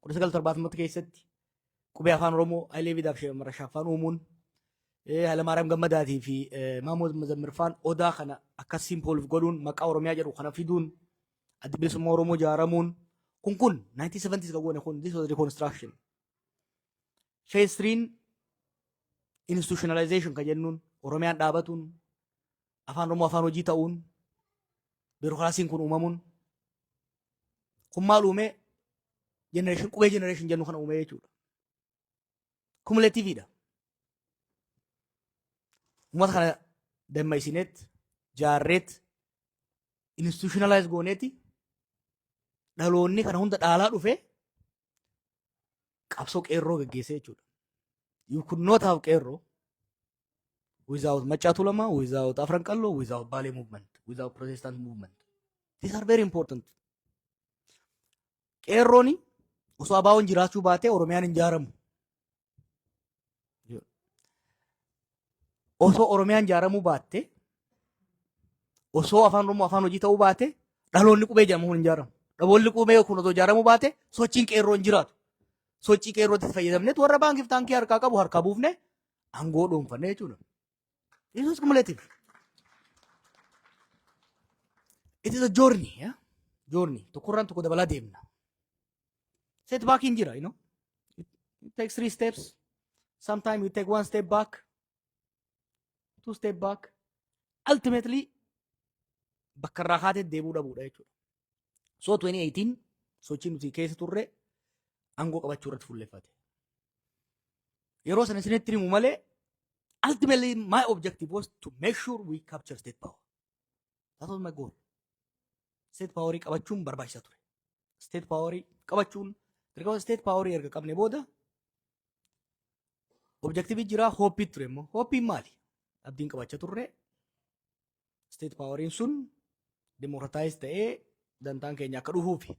1970 keessatti qubee afaan Oromoo Hayilee Fidaaf Marashaffaan uumuun Hayilamaariyaam Gammadaatii fi Mahmud Mazammirfaan odaa kana akka simpoolif godhuun maqaa Oromiyaa jedhu kana fiduun adda bilisummaa Oromoo ijaaramuun kun 1970s kan goone kun this was reconstruction. Phase 3 institutionalization kan jennuun Oromiyaan dhaabatuun afaan Oromoo afaan hojii ta'uun biirokraasiin kun uumamuun kun maal uume generation qubee generation jennu kana uume jechuudha. Cumulativeidha. Uummata kana dammaqsineet jaarreet institutionalize gooneeti dhaloonni kana hunda dhaalaa dhufe qabsoo qeerroo gaggeessee jechuudha. You could not have qeerroo without Machaatu Lama, without Afran Qallo, without Bale movement, without Protestant movement. These are very important. Qeerrooni osoo abaawoon jiraachuu baate Oromiyaan hin ijaaramu. Osoo Oromiyaan ijaaramuu baatte, osoo afaan Oromoo afaan hojii ta'uu baate, dhaloonni qubee jedhamu hin ijaaramu. Dhaloonni qubee kun osoo ijaaramuu baate, sochiin qeerroo hin jiraatu. Sochii qeerrootti fayyadamneet warra baankiif taankii harkaa qabu harkaa buufne aangoo dhuunfanne jechuudha. This is cumulative. It is a journey, yeah? Journey. Tokkorraan tokko dabalaa deemna. Setback hin jira, you know. You take 3 steps. Sometimes you take 1 step back, 2 step back. Ultimately, bakka irraa kaatee deebuu dhabuudha jechuudha. So 2018 sochiin nuti keessa turre aangoo qabachuu irratti fuulleffate. Yeroo sana isinitti himu malee ultimately my objective was to make sure we capture state power. That was my goal. State power qabachuun barbaachisaa ture. State power qabachuun dirqama state power erga qabne booda objective jira hope ture immoo hope maali? Abdiin qabachaa turre state power sun democratize ta'ee dantaan keenya akka dhufuufi.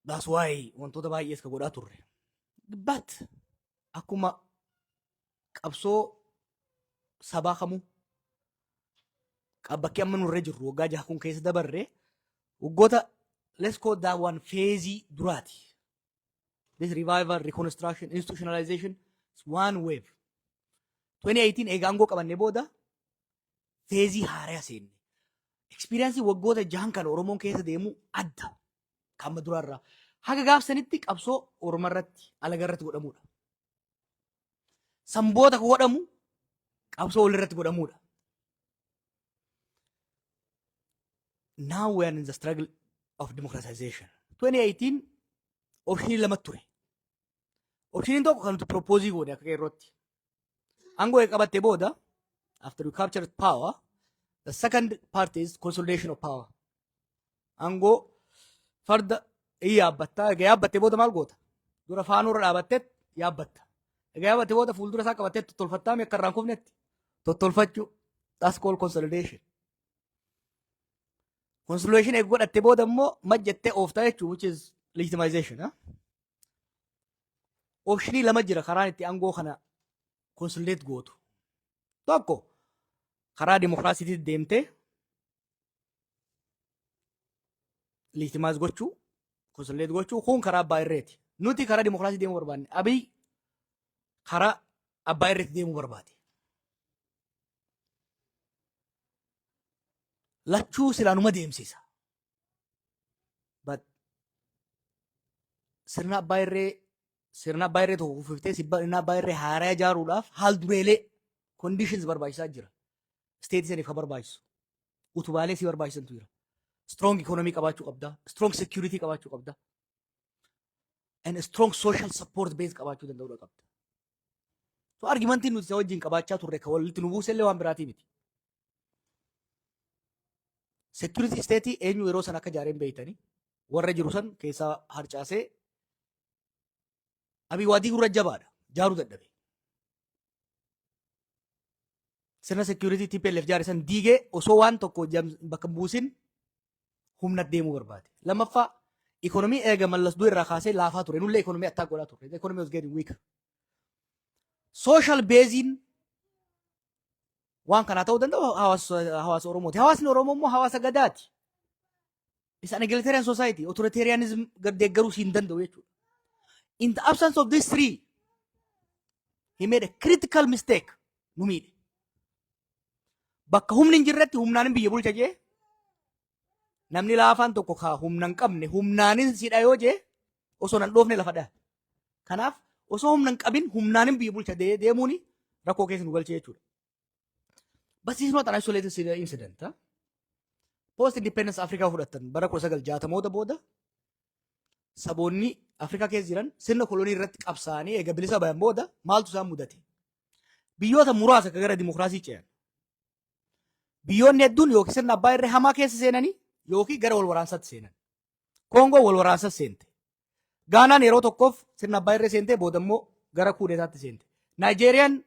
That's why wantoota baay'ees ka godhaa turre. But akkuma qabsoo sabaa kamuu bakki amma nurra jirru waggaa 6 kun keessa dabarre waggoota let's call that one phase duraati. This revival, reconstruction, institutionalization is one wave. 2018 eega aangoo qabanne booda phase haaraa seenne. Experience waggoota 6 kan Oromoon keessa deemu adda. Kamma duraarraa haga gaafsanitti qabsoo Oromoo irratti alaga irratti godhamuudha. Samboota ko godhamu qabsoo wal irratti godhamuudha. Now we are in the struggle of democratization. 2018 option lama ture. Option tokko kan nuti propose goone akka qeerrootti. Aangoo qabatte booda after we captured power, the second part is consolidation of power. Aangoo farda yaabbatta yaabbatte booda maal goota? Dura faanurra dhaabatte yaabbatta. Yaabbatte booda fuuldura isaa qabatte tottolfattaa mee akka irraan kufnetti tottolfachuu. That's called consolidation. Consolidation eegu godhatte booda immoo majjattee ooftaa jechuun which is legitimization. Optionii lama jira karaan itti aangoo kana consolidate gootu. Tokko karaa dimokiraasiitiin deemtee legitimize gochuu, consolidate gochuu kun karaa abbaa irreeti. Nuti karaa dimokiraasii deemuu barbaanne. Abiy karaa abbaa irreeti deemuu barbaade. Lachuu silaanuma deemsisa. But sirna abbaa irree tokko kufiftee sirna abbaa irree haaraa ijaaruudhaaf haal dureelee conditions barbaachisaa jira. State saniif ka barbaachisu. Utubaalee si barbaachisantu jira. Strong economy qabaachuu qabda. Strong security qabaachuu qabda. And a strong social support base qabaachuu danda'uu qabda. So argumentiin nuti wajjin qabaachaa turre ka walitti nu buusellee waan biraatii miti. Security state eenyu yeroo san akka ijaareen beeytanii warra jiru san keessaa harcaasee Abiy waadii gurra jabaadha. Jaaruu dadhabe. Sirna security TPLF jaare san diigee osoo waan tokko bakka buusin humna deemuu barbaade. Lammaffaa economy eega mallasduu irraa kaasee laafaa ture. Nullee economy attack godhaa ture. The economy was getting weaker. Social basing waan kana ta'uu danda'u hawaasa Oromooti. Hawaasni Oromoo immoo hawaasa gadaati. It's an egalitarian society. Authoritarianism deeggaruu siin danda'u jechuudha. In the absence of these three, he made a critical mistake. Nu miidhe. Bakka humni hin jirretti humnaanin biyya bulcha jee namni laafaan tokko kaa humna hin qabne humnaanin sidha yoo jee osoo nan dhoofne lafa dha. Kanaaf osoo humna hin qabin humnaanin biyya bulcha deemuuni rakkoo keessa nu galchee jechuudha. But this is not an isolated incident. Huh? Post independence Africa fudhatan bara 1960 booda saboonni Afrikaa keessa jiran sirna kolonii irratti qabsaanii eega bilisa bayan booda maaltu isaan mudate? Biyyoota muraasa gara dimokiraasii ce'an. Biyyoonni hedduun yookiin sirna abbaa irree hamaa keessa seenanii yookiin gara wal waraansaatti seenan. Koongoo wal waraansaatti seente. Gaanaan yeroo tokkoof sirna abbaa irree seentee booda immoo gara kuudeetaatti seente. Naayijeeriyaan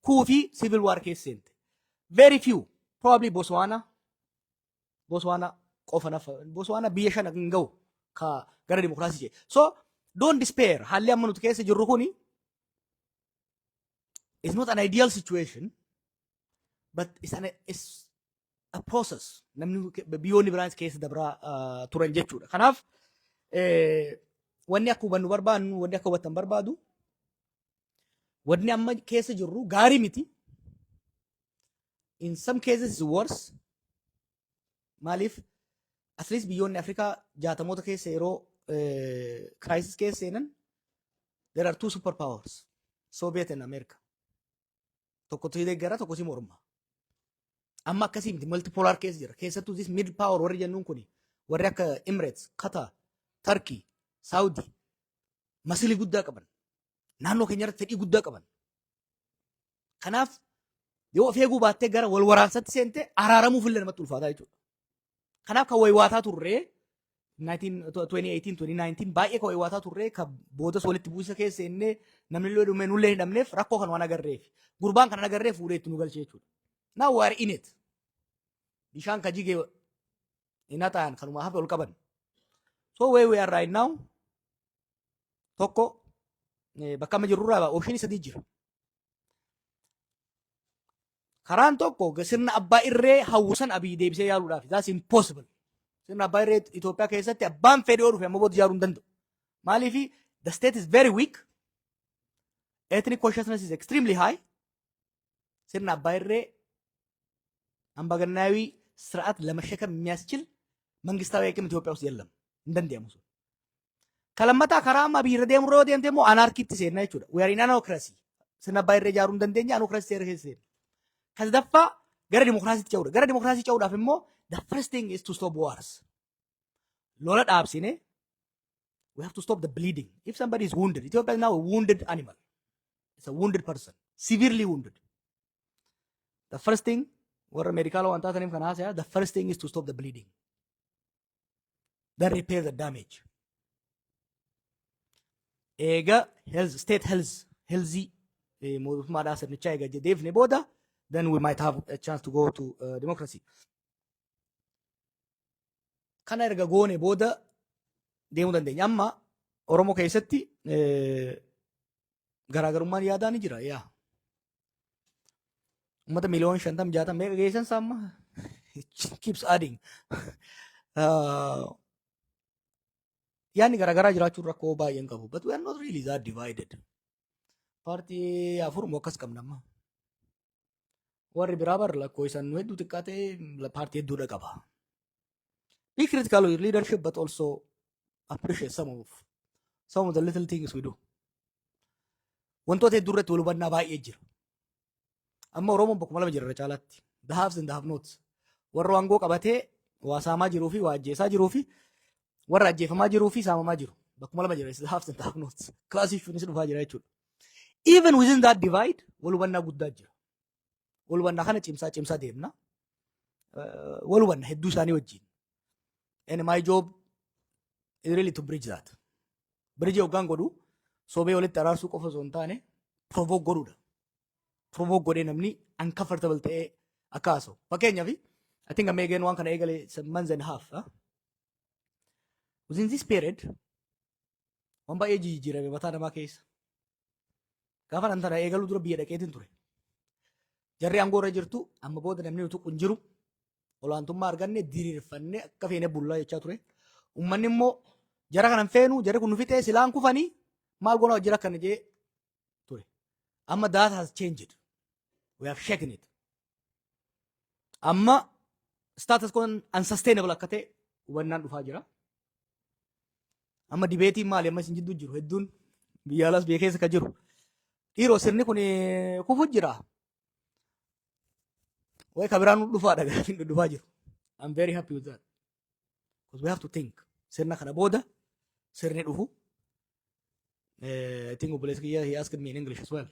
kuu fi civil war keessa seente. Very few, probably Botswana qofa nafa. Botswana biyya shan hin ga'u ka gara dimokiraasii ce'e. So don't despair. Haalli amma nuti keessa jirru kuni it's not an ideal situation, but it's a process. Namni biyyoonni biraanis keessa dabraa turan jechuudha. Kanaaf wanni akka hubannu barbaadnu, wanni akka hubattan barbaadu, wanni amma keessa jirru gaarii miti. In some cases it's worse. Maaliif at least biyyoonni Afrikaa jaatamoota keessa yeroo crisis keessa seenan there are two superpowers, Soviet and America. Tokko si deeggara, tokko si morma. Amma akkasii miti multipolar keessa jira. Keessattuu this mid power warri jennuun kuni warri akka Emirates, Qatar, Turkey, Saudi masilii guddaa qaban. Naannoo keenya irratti fedhii guddaa qaban. Kanaaf yoo of eeguu baattee gara wal waraansaatti seente araaramuuf illee namatti ulfaataa jechuudha. Kanaaf kan wayiwaataa turree 2018-2019 baay'ee kan wayiwaataa turree kan boodas walitti bu'isa keessa seennee namni illee dhumee nullee hin dhabneef rakkoo kan waan agarreef gurbaan kan agarreef fuudhee itti nu galchee jechuudha. Now we are in it. Bishaan ka jigee ina ta'an kanuma hafe ol qaban. So where we are right now tokko bakka amma jirurraa option sadii jira. Karaan tokko sirna abbaa irree hawwisan abii deebisee yaaluudhaaf. That's impossible. Sirna abbaa irree Itoophiyaa keessatti abbaan fedhii dhufe amma booda ijaaruu hin danda'u. Maaliif the state is very weak. Ethnic consciousness is extremely high. Sirna abbaa irree አምባገነናዊ ስርዓት ለመሸከም የሚያስችል መንግስታዊ አቅም ኢትዮጵያ ውስጥ የለም እንደንደያሙ ከለመታ ከራማ ቢረ ደምሮ ደምተሞ አናርኪት ሲና ይችላል we are in anarchy ስነባይ ረጃሩ እንደንደኛ anarchy ሴርሄስ ከዘደፋ ገረ ዲሞክራሲ ጨውዳ ፈሞ the first thing is to stop wars ሎላ ዳብሲኔ we have to stop the bleeding if somebody is wounded Ethiopia is now a wounded animal it's a wounded person severely wounded the first thing or medical one the first thing is to stop the bleeding then repair the damage ega health state healthy modus then we might have a chance to go to democracy kana erga goone boda deemu dandeenya amma oromo keessatti garaagarummaan yaadaa ni jira yaa ummata miliyoon 50 meeqa geessan samma keeps adding yaani garaagaraa jiraachuun rakkoo baay'een qabu but we are not really that divided party afur mokas qabnama warri biraa bar lakkoo isan hedduu xiqqaate party hedduudha qaba be critical of your leadership but also appreciate some of the little things we do wantoota hedduu irratti wal hubannaa baay'ee jira amma oromoon bokkuma lama jira caalaatti the haves and the have nots warra wangoo qabatee waa saamaa jiruu fi waa ajjeesaa jiruu fi warra ajjeefamaa jiruu fi saamamaa jiru bokkuma lama jira the haves and the have nots class issues dhufaa jira jechuudha even within that divide wal hubannaa guddaa jira wal hubannaa kana cimsaa deemna wal hubannaa hedduu isaanii wajjin and my job is really to bridge that bridge hoggaan godhu sobee walitti araarsuu qofa osoo hin taane provoke godhuudha provoke godhee namni uncomfortable ta'ee akkaaso fakkeenyaaf I think Megan one can egale some months and a half within this period one baay'ee jijjiirame mataa namaa keessa gaafa antara eegaluu dura biyya dhaqeetiin ture jarri aangoo irra jirtu amma booda namni utuu kun jiru olaantummaa arganne diriirfanne akka feene bullaa jechaa ture Ummanni immoo jara kanan feenu jara kun nu fixee silaan kufanii maal goona jira kana jee ture. Amma that has changed. We have shaken it. Amma status kun unsustainable akka ta'e hubannaan dhufaa jira. Amma dibeetiin maali amma isin jidduu jiru hedduun biyya alaas biyya keessa ka jiru. Dhiiroo sirni kun kufu jira. Way kabiraan dhufaadha gaafin dhufaa jiru. I'm very happy with that. Because we have to think. Sirna kana booda sirni dhufu. I think he asked me in English as well.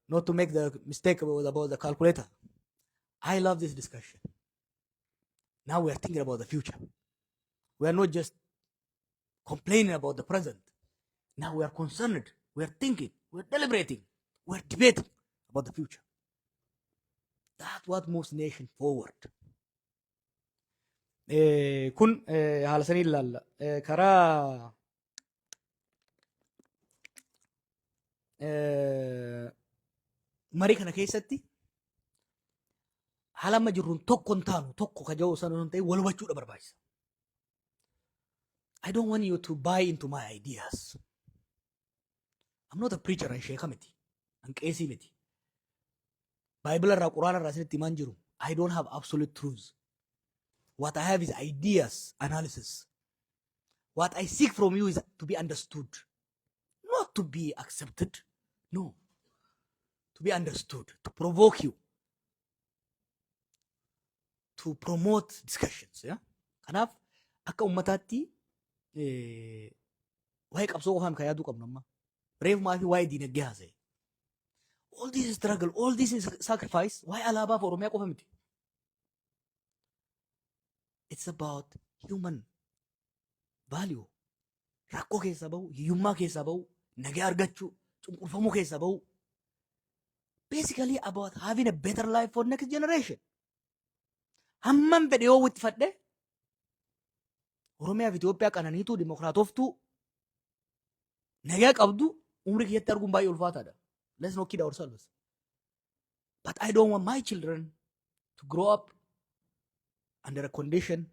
Not to make the mistake about the calculator. I love this discussion. Now we are thinking about the future. We are not just complaining about the present. Now we are concerned. We are thinking. We are deliberating. We are debating about the future. That's what moves nation forward. Kun haala sanii ilaalla. Karaa marii kana keessatti haala amma jirruun tokko hin taanu tokko ka jiru sana hin ta'e wal hubachuudha barbaachisa. I don't want you to buy into my ideas. I'm not a preacher and sheekha miti. An qeesii miti. Bible irraa Qur'aana irraa isinitti himaan jiru. I don't have absolute truths. What I have is ideas, analysis. What I seek from you is to be understood. Not to be accepted. No. To be understood. To provoke you. To promote discussions. Yeah? Kanaaf akka ummataatti waa'ee qabsoo qofaan kan yaaduu qabnu amma. Reefumaa fi waa'ee diinagdee haasa'e. All this struggle, all this sacrifice, waa'ee alaabaa fi Oromiyaa qofa miti. It's about human value. Rakkoo keessaa bahu, hiyyummaa keessaa bahu, nagaa argachuu, cunqurfamuu keessaa bahu. Basically about having a better life for next generation. Hamman fedhe yoo itti fadhe Oromiyaa fi Itoophiyaa qananiituu dimokiraatoftuu nagaa qabdu umrii kiyyatti arguun baay'ee ulfaataadha. Let's not kid ourselves. But I don't want my children to grow up under a condition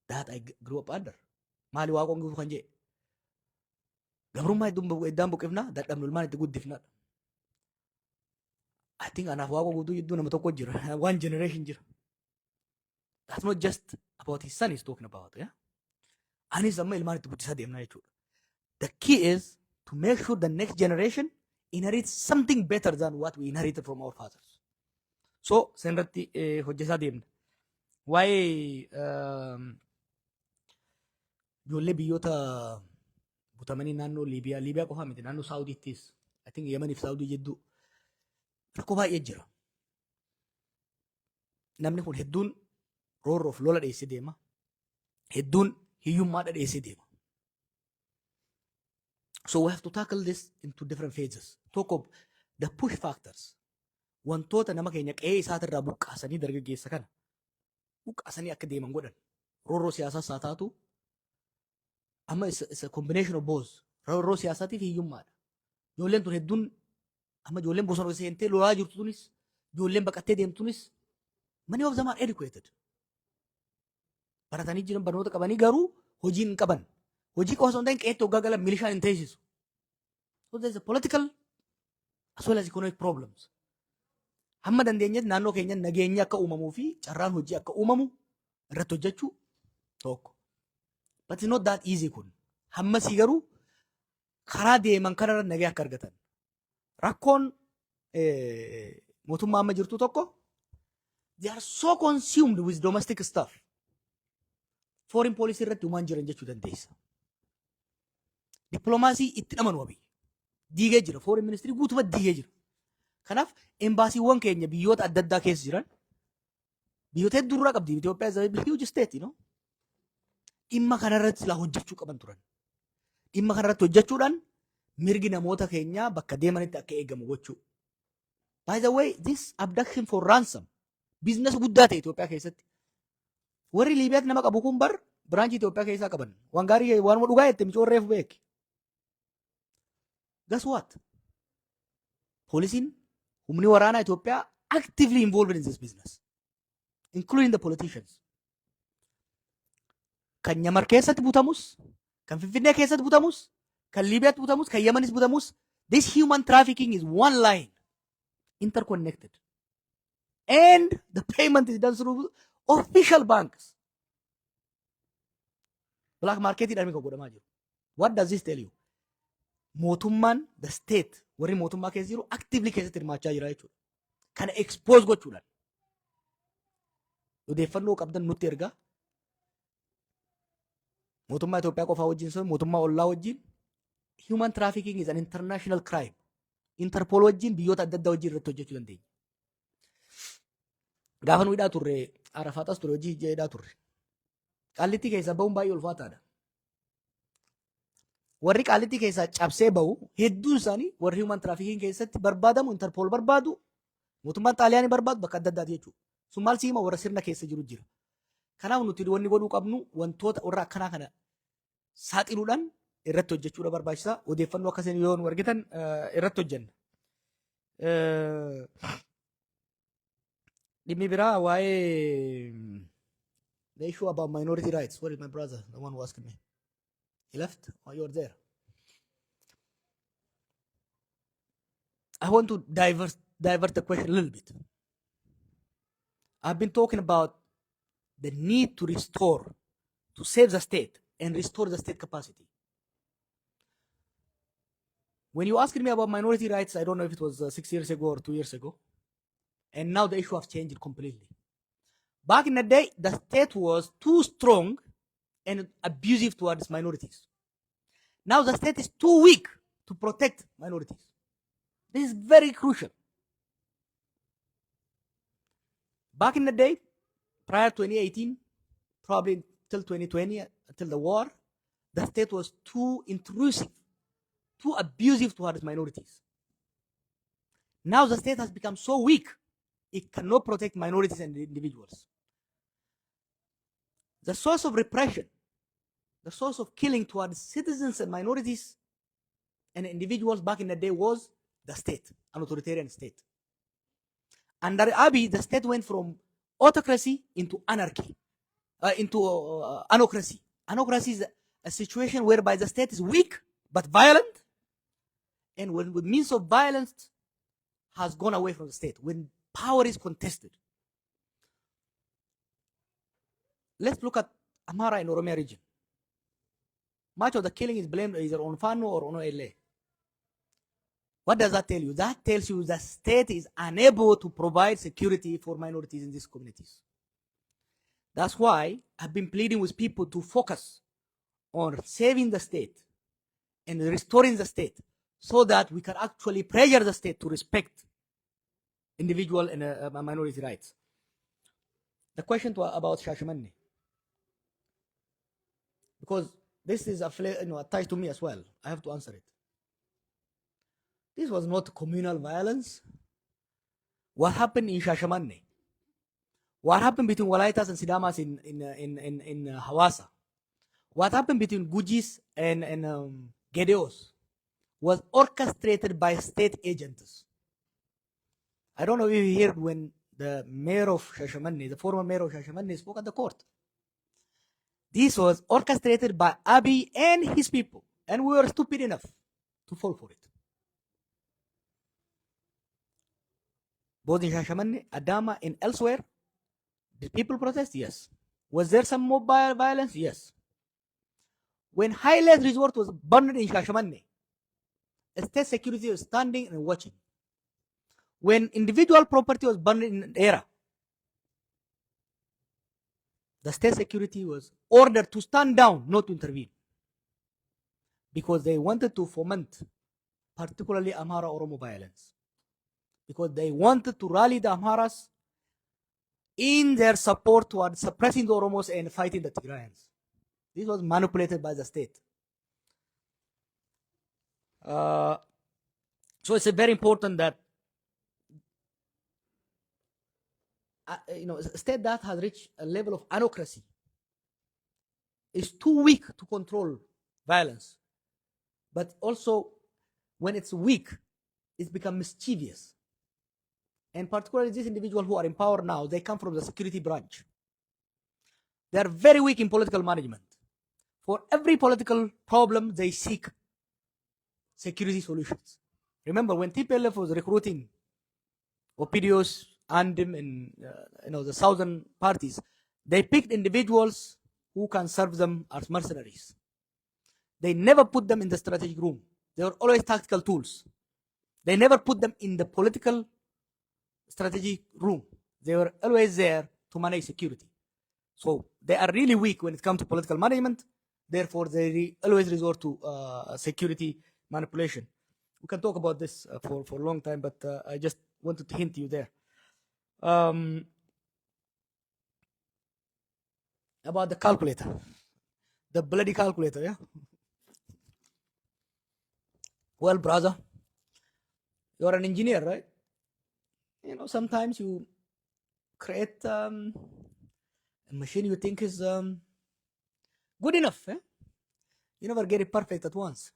that I grew up under. Maali waaqoon guutuu kan jee. Gabrummaa iddaan buqifnaa dadhabnu ilmaan itti guddifnaadha. I think anaaf waaqoo guutuu iddoo nama tokko jira. One generation jira. That's not just about his son he's talking about. Yeah? Anis amma ilmaan itti guddisaa deemnaa jechuudha. The key is to make sure the next generation inherits something better than what we inherited from our fathers. So, senirratti hojjetaa deemna. Waa'ee ijoollee biyyoota butamanii naannoo Liibiyaa qofaa miti naannoo Saawudiittis I think Yemeniif Saawudii jidduu rakkoo baay'ee jira. Namni kun hedduun roorroof lola dheessee deema. Hedduun hiyyummaadha dheessee deema. So we have to tackle this into different phases. Talk of the push factors. Wantoota nama keenya qe'ee isaatirraa buqqaasanii dargaggeessa kana buqqaasanii akka deeman godhan. Roorroo siyaasaas haa taatu. Amma it's a combination of both. Roorroo siyaasaatii fi hiyyummaadha. Ijoolleen tun hedduun amma ijoolleen bosona keessa seentee lolaa jirtu tunis ijoolleen baqattee deemtunis many of them are educated. Baratanii jiran barnoota qabanii garuu hojii hin qaban. Hojii qofa osoo hin ta'in qe'eetti hoggaa galan milishaan hin teessisu. So there's a political as well as economic problems. Hamma dandeenyetti naannoo keenya nageenyi akka uumamuu fi carraan hojii akka uumamu irratti hojjechuu tokko. But it's not that easy kun. Hammasii garuu karaa deeman kanarra nagee akka argatan. Rakkoon mootummaa amma jirtu tokko they are so consumed with domestic stuff. Foreign policy irratti uumaan jiran jechuu dandeessa. Diplomaasii itti dhamanu wabii. Diigee jira. Foreign ministry guutuma diigee jira. Kanaaf embaasiiwwan keenya biyyoota adda addaa keessa jiran biyyoota hedduu qabdi. Itoophiyaa is a huge state, you know. Dhimma kanarratti silaa hojjechuu qaban turan. Dhimma kanarratti hojjechuudhaan mirgi namoota keenyaa bakka deemanitti akka eegamu gochuu. By the way, this abduction for ransom business guddaa ta'e Itoophiyaa keessatti. Warri Liibiyaatti nama qabu kun bar biraanchii Itoophiyaa keessaa qaban. Waan gaarii waan dhugaa jette micoorreef beeki. Guess what? Poolisiin humni waraanaa Itoophiyaa actively involved in this business, including the politicians. kan Nyamar keessatti butamus, kan Finfinnee keessatti butamus, kan Liibiyaatti butamus, kan Yemanis butamus. This human trafficking is one line, interconnected. And the payment is done through official banks. Black market idhaan kan godhamaa jiru. What does this tell you? Mootummaan, the state, warri mootummaa keessa jiru actively keessatti hirmaachaa jira jechuudha. Kana expose gochuudhaan. Odeeffannoo qabdan nutti ergaa. Mootummaa Itoophiyaa qofaa wajjin sun mootummaa ollaa wajjin. Human trafficking is an international crime. Interpol wajjin biyyoota adda addaa wajjin irratti hojjechuu dandeenya. Gaafa nu hidhaa turre Arafaatas ture hojii hidhaa turre. Qaallittii keessaa bahuun baay'ee ulfaataadha. Warri qaallittii keessaa cabsee bahu hedduun isaanii warri human trafficking keessatti barbaadamu Interpol barbaadu mootummaan Xaaliyaanii barbaadu bakka adda addaati jechuudha. Sun maal siima warra sirna keessa jiru jira. Kanaaf nuti wanni godhuu qabnu wantoota warra akkanaa kana saaxiluudhaan irratti hojjechuudha barbaachisaa. Odeeffannoo akkasiin yoo nu argitan irratti hojjenna. Dhimmi biraa waa'ee the issue about minority rights. Where is my brother? The one who asked me. He left? Oh, you're there. I want to divert the question a little bit. I've been talking about the need to restore, to save the state and restore the state capacity. When you asked me about minority rights, I don't know if it was 6 years ago or 2 years ago, and now the issue has changed completely. Back in the day, the state was too strong and abusive towards minorities. Now the state is too weak to protect minorities. This is very crucial. Back in the day, prior to 2018, probably till 2020, until the war, the state was too intrusive, too abusive towards minorities. Now the state has become so weak, it cannot protect minorities and individuals. The source of repression, the source of killing towards citizens and minorities and individuals back in the day was the state, an authoritarian state. Under Abiy, the state went from autocracy into anarchy, into anocracy. Anocracy is a situation whereby the state is weak but violent, and when with means of violence has gone away from the state, when power is contested. Let's look at Amhara and Oromia region. Much of the killing is blamed either on Fano or on LA. What does that tell you? That tells you the state is unable to provide security for minorities in these communities. That's why I've been pleading with people to focus on saving the state and restoring the state so that we can actually pressure the state to respect individual and minority rights. The question about Shashamane, because this is attached to me as well, I have to answer it. This was not communal violence. What happened in Shashamane? What happened between Walaitas and Sidamas in Hawassa? What happened between Gujis and Gedeos was orchestrated by state agents. I don't know if you heard when the mayor of Shashamane, the former mayor of Shashamane, spoke at the court. This was orchestrated by Abiy and his people, and we were stupid enough to fall for it. Both in Shashamane, Adama, and elsewhere, did people protest? Yes. Was there some mobile violence? Yes. When Highland Resort was burned in Shashamane, state security was standing and watching. When individual property was burned in Era, the state security was ordered to stand down, not to intervene, because they wanted to foment particularly Amhara Oromo violence, because they wanted to rally the Amharas in their support towards suppressing the Oromos and fighting the Tigrayans. This was manipulated by the state. So it's very important that a state that has reached a level of anocracy is too weak to control violence. But also, when it's weak, it's become mischievous. And particularly these individuals who are in power now, they come from the security branch. They are very weak in political management. For every political problem, they seek security solutions. Remember when TPLF was recruiting Opidios, Andim, and the southern parties, they picked individuals who can serve them as mercenaries. They never put them in the strategic room. They were always tactical tools. They never put them in the political strategic room. They were always there to manage security. So they are really weak when it comes to political management. Therefore, they always resort to security manipulation. We can talk about this for a long time, but I just wanted to hint you there. About the calculator, the bloody calculator, yeah? Well, brother, you're an engineer, right? Sometimes you create a machine you think is good enough. Eh? You never get it perfect at once.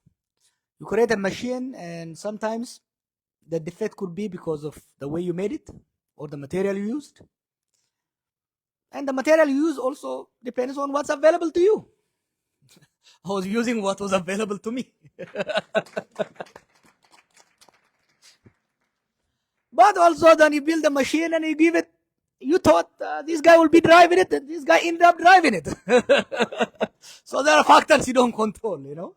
You create a machine, and sometimes the defect could be because of the way you made it or the material you used. And the material you use also depends on what's available to you. I was using what was available to me. But also then you build a machine and you give it, you thought this guy will be driving it, and this guy ended up driving it. So there are factors you don't control.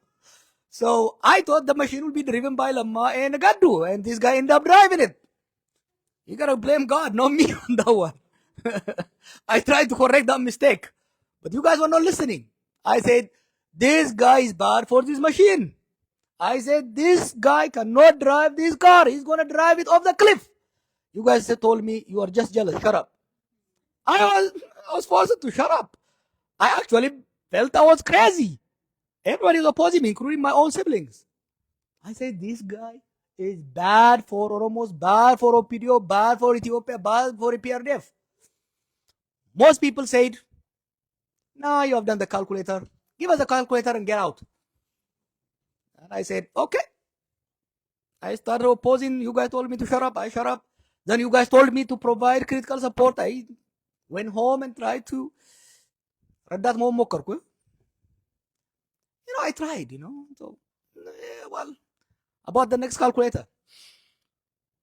So I thought the machine will be driven by Lama and Gaddu, and this guy ended up driving it. You gotta blame God, not me on that one. I tried to correct that mistake, but you guys were not listening. I said, this guy is bad for this machine. I said, this guy cannot drive this car. He's gonna drive it off the cliff. You guys told me you are just jealous. Shut up. I was forced to shut up. I actually felt I was crazy. Everybody was opposing me, including my own siblings. I said, this guy is bad for Oromos, bad for OPDO, bad for Ethiopia, bad for PRDF. Most people said, no, you have done the calculator. Give us the calculator and get out. And I said, okay. I started opposing. You guys told me to shut up. I shut up. Then you guys told me to provide critical support. I went home and tried to. I tried, So, well, about the next calculator.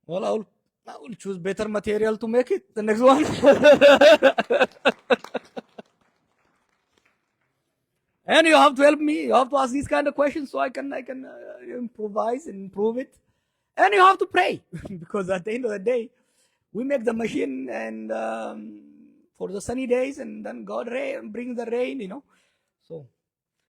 Well, I will choose better material to make it. The next one. And you have to help me. You have to ask these kind of questions so I can improvise and improve it. And you have to pray because at the end of the day, we make the machine and for the sunny days, and then God brings the rain. So